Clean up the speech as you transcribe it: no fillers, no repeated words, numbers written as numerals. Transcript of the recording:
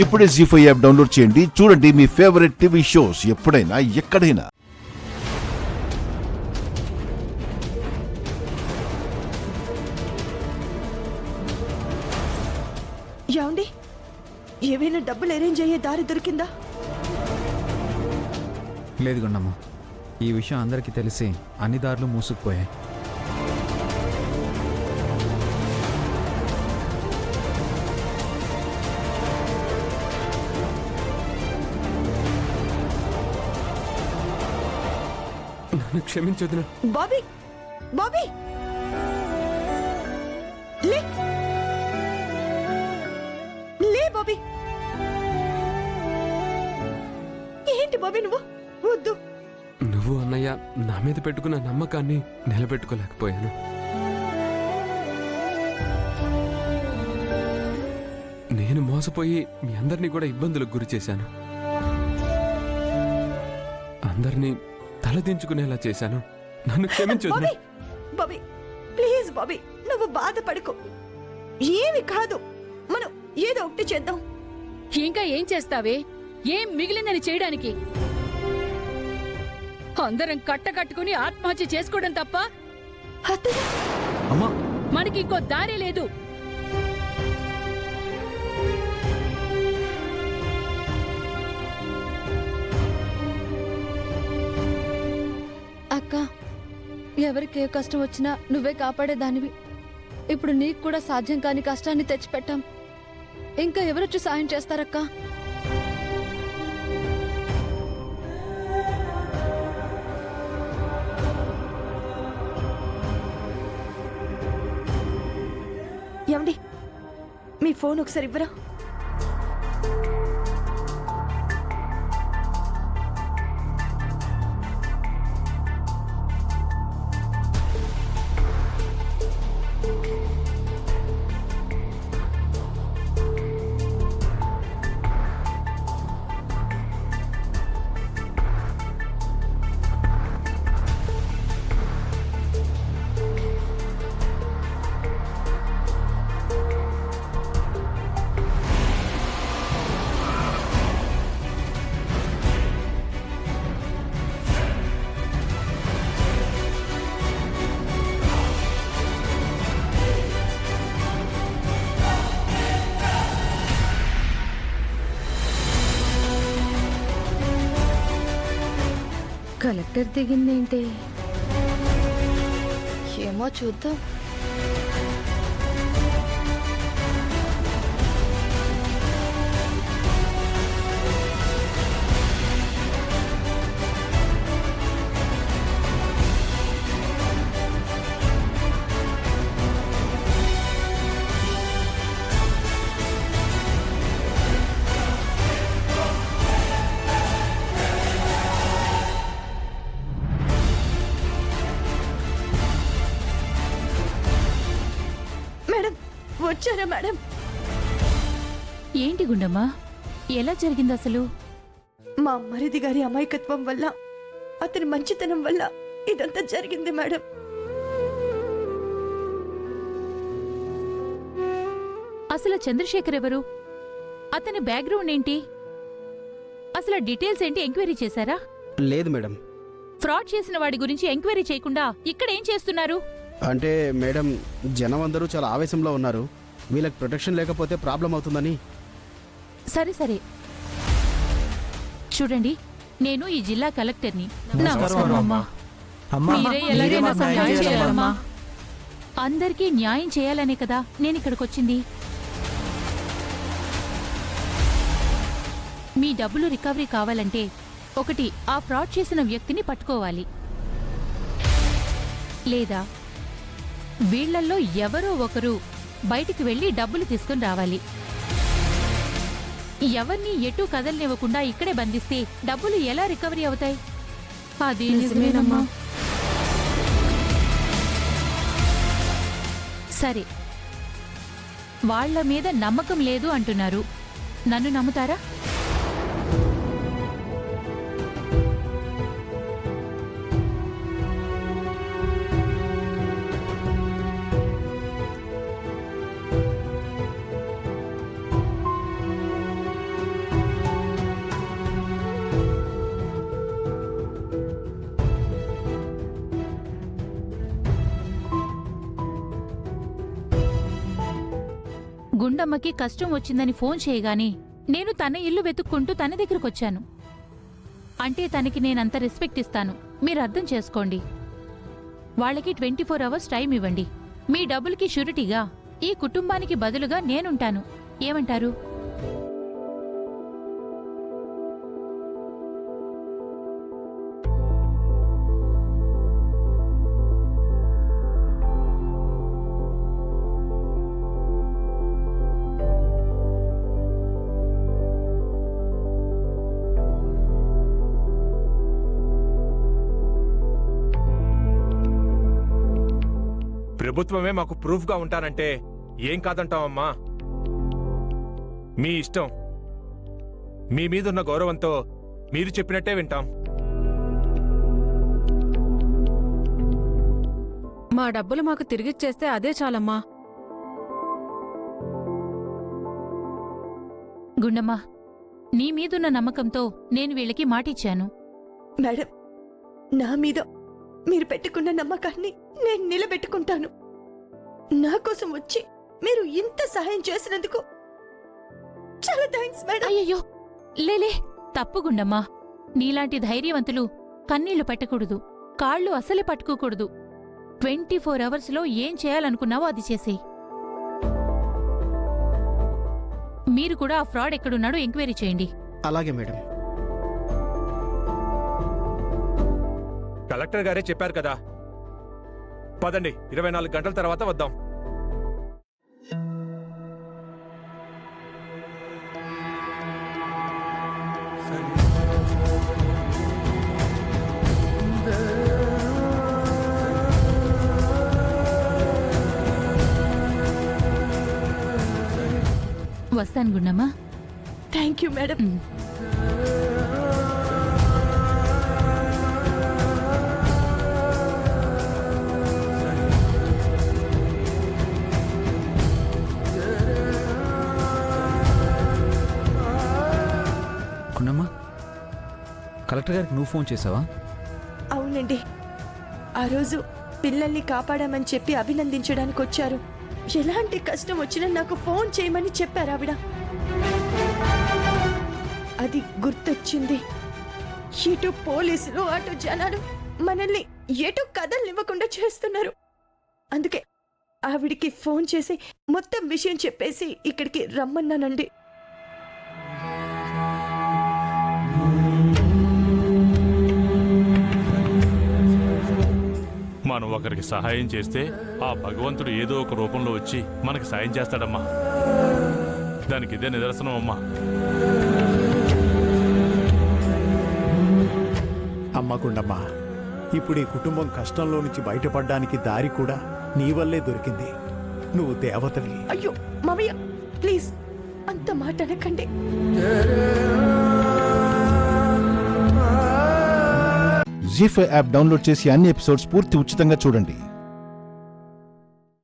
ఇప్పుడే జీ5 app download చేయండి. చూడండి మీ ఫేవరెట్ టీవీ షోస్ ఎప్పుడైనా ఎక్కడైనా. యాండి ఏవైనా డబ్బులు అరేంజ్ అయ్యే దారి దొరికిందా? లేదు గుండమ్మ, ఈ విషయం అందరికీ తెలిసి అన్ని దారులు మూసుకుపోయాయి. నన్ను క్షమించొద్దునా. బాబీ బాబీ లే లే బాబీ. ఏంటి బాబీ నువ్వు? వద్దు. నువ్వు అన్నయ్య నా మీద పెట్టుకున్న నమ్మకాన్ని నిలబెట్టుకోలేకపోయాను. నేను మోసపోయి మీ అందరినీ కూడా ఇబ్బందులకు గురి చేశాను. అందరినీ తలదించుకునేలా చేశాను. నన్ను క్షమించొద్దు. బాబీ బాబీ ప్లీజ్ బాబీ, నువ్వు బాధపడకు. ఏమి కాదు, మనం ఏదో ఒకటి చేద్దాం. ఇంకా ఏం చేస్తావే? ఏం మిగిలిందని చేయడానికి? అందరం కట్టకట్టుకుని ఆత్మహత్య చేసుకోవడం తప్ప అమ్మా, మనకి ఇంకో దారి లేదు. అక్క, ఎవరికి ఏ కష్టం వచ్చినా నువ్వే కాపాడేదానివి. ఇప్పుడు నీకు కూడా సాధ్యం కాని కష్టాన్ని తెచ్చిపెట్టాం. ఇంకా ఎవరొచ్చి సాయం చేస్తారక్కా? ఏమండి, మీ ఫోన్ ఒకసారి ఇవ్వరా? కలెక్టర్ దిగిందేంటి? ఏమో చూద్దాం. వచ్చారా మేడం? ఏంటి గుండమ్మా, ఎలా జరిగింది అసలు? మా మరిది గారి అమాయకత్వం వల్ల, అతని మంచితనం వల్ల ఇదంతా జరిగింది మేడం. అసలు చంద్రశేఖర్ ఎవరు? అతని బ్యాక్గ్రౌండ్ ఏంటి? అసలు డీటెయిల్స్ ఏంటి ఎంక్వైరీ చేశారా? లేదు మేడం. ఫ్రాడ్ చేసిన వాడి గురించి ఎంక్వైరీ చేయకుండా ఇక్కడ ఏం చేస్తున్నారు? అంటే మేడం, జనం అందరూ చాలా ఆవేశంలో ఉన్నారు. వీళ్ళకి ప్రొటెక్షన్ లేకపోతే ప్రాబ్లం అవుతుందని. సరే సరే, చూడండి, నేను ఈ జిల్లా కలెక్టర్ని. మీరే ఎలాగైనా సహాయం చేయాలమ్మా. అందరికీ న్యాయం చేయాలనే కదా నేను ఇక్కడికొచ్చింది. మీ డబ్బులు రికవరీ కావాలంటే ఒకటి, ఆ ఫ్రాడ్ చేసిన వ్యక్తిని పట్టుకోవాలి, లేదా వీళ్లల్లో ఎవరో ఒకరు బయటికి వెళ్లి డబ్బులు తీసుకుని రావాలి. ఎవరిని ఎటూ కదలనివ్వకుండా ఇక్కడే బంధిస్తే డబ్బులు ఎలా రికవరీ అవుతాయి? అది నిజమేనమ్మా. సరే, వాళ్ల మీద నమ్మకం లేదు అంటున్నారు, నన్ను నమ్ముతారా? గుండమ్మకి కష్టం వచ్చిందని ఫోన్ చేయగానే నేను తన ఇల్లు వెతుక్కుంటూ తన దగ్గరకొచ్చాను. అంటే తనకి నేనంత రెస్పెక్ట్ ఇస్తాను. మీరు అర్థం చేసుకోండి. వాళ్ళకి 24 అవర్స్ టైం ఇవ్వండి. మీ డబ్బులకి షూరిటీగా ఈ కుటుంబానికి బదులుగా నేనుంటాను. ఏమంటారు? ప్రభుత్వమే మాకు ప్రూఫ్గా ఉంటానంటే ఏం కాదంటావమ్మా? మీ ఇష్టం. మీ మీదున్న గౌరవంతో మీరు చెప్పినట్టే వింటాం. మా డబ్బులు మాకు తిరిగిచ్చేస్తే అదే చాలమ్మా. గుండమ్మా, నీ మీదున్న నమ్మకంతో నేను వీళ్ళకి మాటిచ్చాను. మేడం, నా మీద మీరు పెట్టుకున్న నమ్మకాన్ని నేను నిలబెట్టుకుంటాను. నా కోసం వచ్చి మీరు ఇంత సహాయం చేసినందుకు చాలా థ్యాంక్స్ మేడం. అయ్యయ్యో, లేలే, తప్పు గుండమ్మా. నీలాంటి ధైర్యవంతులు కన్నీళ్లు పెట్టకూడదు, కాళ్ళు అసలే పట్టుకోకూడదు. 24 అవర్స్లో ఏం చేయాలనుకున్నావో అది చేసేయ్. మీరు కూడా ఆ ఫ్రాడ్ ఎక్కడున్నాడో ఎంక్వైరీ చేయండి. అలాగే మేడం. కలెక్టర్ గారే చెప్పారు కదా, పదండి, 24 గంటల తర్వాత వద్దాం. వస్తాను Gundamma. Thank you madam. Gundamma, collector గారికి నువ్వు ఫోన్ చేసావా? అవునండి, ఆ రోజు పిల్లల్ని కాపాడామని చెప్పి అభినందించడానికి వచ్చారు. ఎలాంటి కష్టం వచ్చినా నాకు ఫోన్ చేయమని చెప్పారు ఆవిడ. అది గుర్తొచ్చింది. ఇటు పోలీసులు అటు జనాలు మనల్ని ఎటు కదలనివ్వకుండా చేస్తున్నారు. అందుకే ఆవిడికి ఫోన్ చేసి మొత్తం విషయం చెప్పేసి ఇక్కడికి రమ్మన్నానండి. మనం ఒకరికి సహాయం చేస్తే ఆ భగవంతుడు ఏదో ఒక రూపంలో వచ్చి మనకి సాయం చేస్తాడమ్మా. దానికి ఇదే నిదర్శనం అమ్మా. అమ్మ గుండమ్మా, ఇప్పుడు ఈ కుటుంబం కష్టంలో నుంచి బయటపడడానికి దారి కూడా నీ వల్లే దొరికింది. నువ్వు దేవతవి. అయ్యో మామయ్య, ప్లీజ్ అంత మాట అనకండి. జీ5 యాప్ డౌన్లోడ్ చేసి అన్ని ఎపిసోడ్స్ పూర్తి ఉచితంగా చూడండి.